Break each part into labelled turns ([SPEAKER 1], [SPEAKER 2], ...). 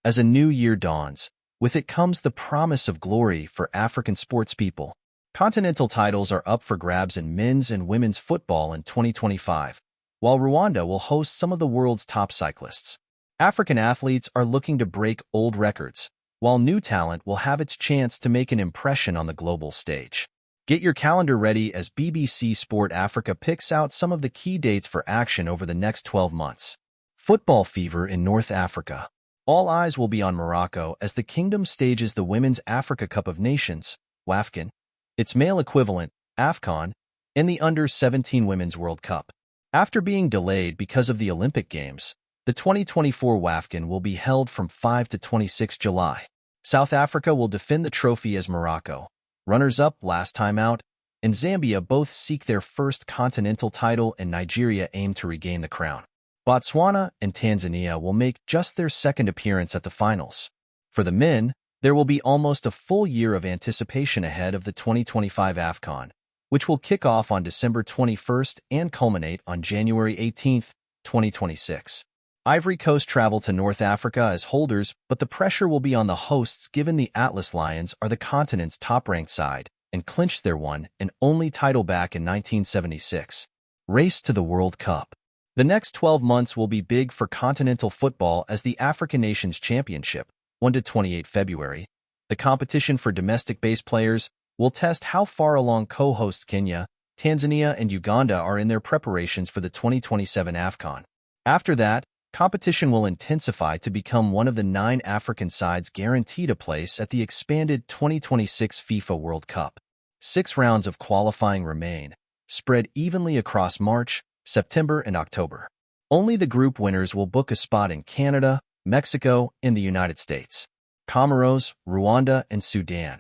[SPEAKER 1] As a new year dawns, with it comes the promise of glory for African sports people. Continental titles are up for grabs in men's and women's football in 2025, while Rwanda will host some of the world's top cyclists. African athletes are looking to break old records, while new talent will have its chance to make an impression on the global stage. Get your calendar ready as BBC Sport Africa picks out some of the key dates for action over the next 12 months. Football fever in North Africa. All eyes will be on Morocco as the kingdom stages the Women's Africa Cup of Nations, WAFCON, its male equivalent, AFCON, and the Under-17 Women's World Cup. After being delayed because of the Olympic Games, the 2024 WAFCON will be held from 5 to 26 July. South Africa will defend the trophy as Morocco, runners-up last time out, and Zambia both seek their first continental title and Nigeria aim to regain the crown. Botswana and Tanzania will make just their second appearance at the finals. For the men, there will be almost a full year of anticipation ahead of the 2025 AFCON, which will kick off on December 21st and culminate on January 18, 2026. Ivory Coast travel to North Africa as holders, but the pressure will be on the hosts given the Atlas Lions are the continent's top-ranked side and clinched their one and only title back in 1976. Race to the World Cup. The next 12 months will be big for continental football as the African Nations Championship, 1 to 28 February, the competition for domestic-based players, will test how far along co-hosts Kenya, Tanzania, and Uganda are in their preparations for the 2027 AFCON. After that, competition will intensify to become one of the 9 African sides guaranteed a place at the expanded 2026 FIFA World Cup. 6 rounds of qualifying remain, spread evenly across March, September, and October. Only the group winners will book a spot in Canada, Mexico, and the United States. Comoros, Rwanda, and Sudan,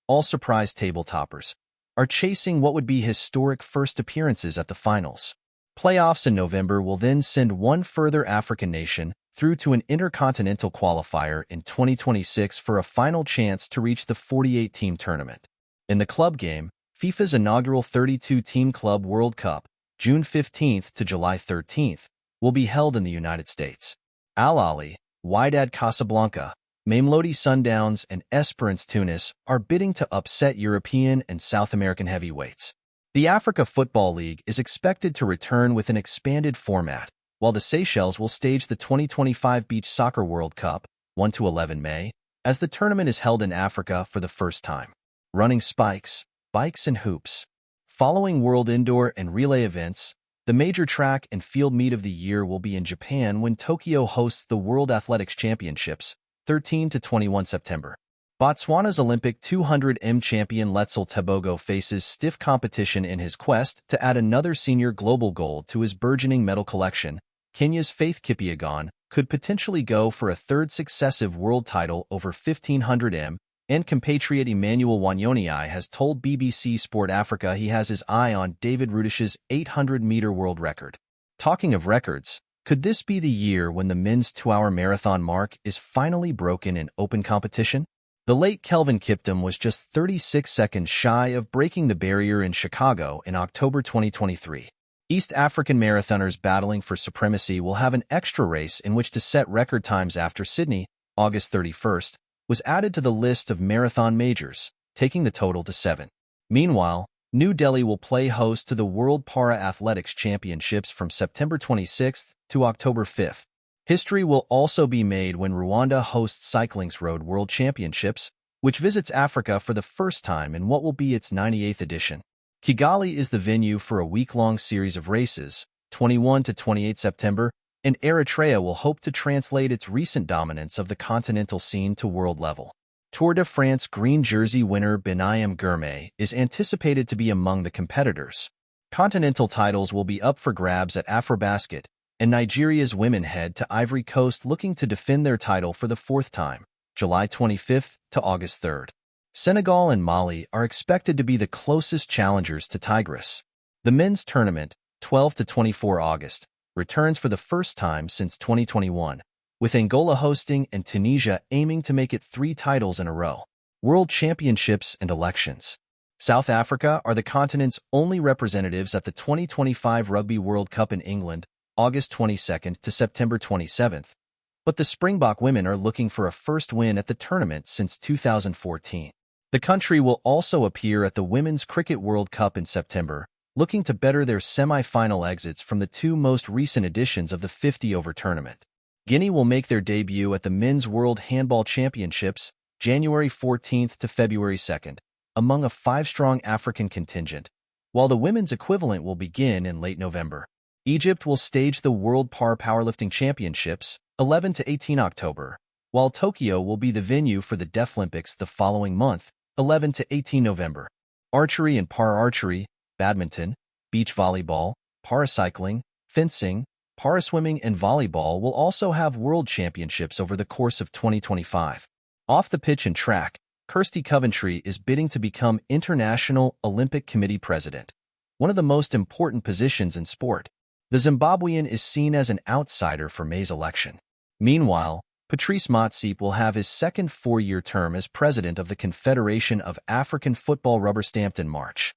[SPEAKER 1] all surprise table toppers, are chasing what would be historic first appearances at the finals. Playoffs in November will then send one further African nation through to an intercontinental qualifier in 2026 for a final chance to reach the 48-team tournament. In the club game, FIFA's inaugural 32-team Club World Cup, June 15th to July 13th, will be held in the United States. Al Ahly, Wydad Casablanca, Mamelodi Sundowns, and Esperance Tunis are bidding to upset European and South American heavyweights. The Africa Football League is expected to return with an expanded format, while the Seychelles will stage the 2025 Beach Soccer World Cup, 1 to 11 May, as the tournament is held in Africa for the first time. Running spikes, bikes, and hoops. Following World Indoor and Relay events, the major track and field meet of the year will be in Japan when Tokyo hosts the World Athletics Championships, 13 to 21 September. Botswana's Olympic 200m champion Letzel Tebogo faces stiff competition in his quest to add another senior global gold to his burgeoning medal collection. Kenya's Faith Kipyegon could potentially go for a third successive world title over 1500m, and compatriot Emmanuel Wanyonyi has told BBC Sport Africa he has his eye on David Rudish's 800-meter world record. Talking of records, could this be the year when the men's 2-hour marathon mark is finally broken in open competition? The late Kelvin Kiptum was just 36 seconds shy of breaking the barrier in Chicago in October 2023. East African marathoners battling for supremacy will have an extra race in which to set record times after Sydney, August 31st, was added to the list of marathon majors, taking the total to 7. Meanwhile, New Delhi will play host to the World Para-Athletics Championships from September 26th to October 5th. History will also be made when Rwanda hosts Cycling's Road World Championships, which visits Africa for the first time in what will be its 98th edition. Kigali is the venue for a week-long series of races, 21 to 28 September, and Eritrea will hope to translate its recent dominance of the continental scene to world level. Tour de France green jersey winner Benyam Girmay is anticipated to be among the competitors. Continental titles will be up for grabs at Afrobasket, and Nigeria's women head to Ivory Coast looking to defend their title for the 4th time, July 25th to August 3rd. Senegal and Mali are expected to be the closest challengers to Tigris. The men's tournament, 12 to 24 August, returns for the first time since 2021, with Angola hosting and Tunisia aiming to make it 3 titles in a row. World Championships and elections. South Africa are the continent's only representatives at the 2025 Rugby World Cup in England, August 22nd to September 27th, but the Springbok women are looking for a first win at the tournament since 2014. The country will also appear at the Women's Cricket World Cup in September, looking to better their semi-final exits from the two most recent editions of the 50-over tournament. Guinea will make their debut at the Men's World Handball Championships, January 14th to February 2nd, among a 5-strong African contingent, while the women's equivalent will begin in late November. Egypt will stage the World Powerlifting Championships, 11 to 18 October, while Tokyo will be the venue for the Deaflympics the following month, 11 to 18 November. Archery and para-archery, badminton, beach volleyball, paracycling, fencing, paraswimming, and volleyball will also have world championships over the course of 2025. Off the pitch and track, Kirsty Coventry is bidding to become International Olympic Committee President, one of the most important positions in sport. The Zimbabwean is seen as an outsider for May's election. Meanwhile, Patrice Motsepe will have his second 4-year term as president of the Confederation of African Football rubber-stamped in March.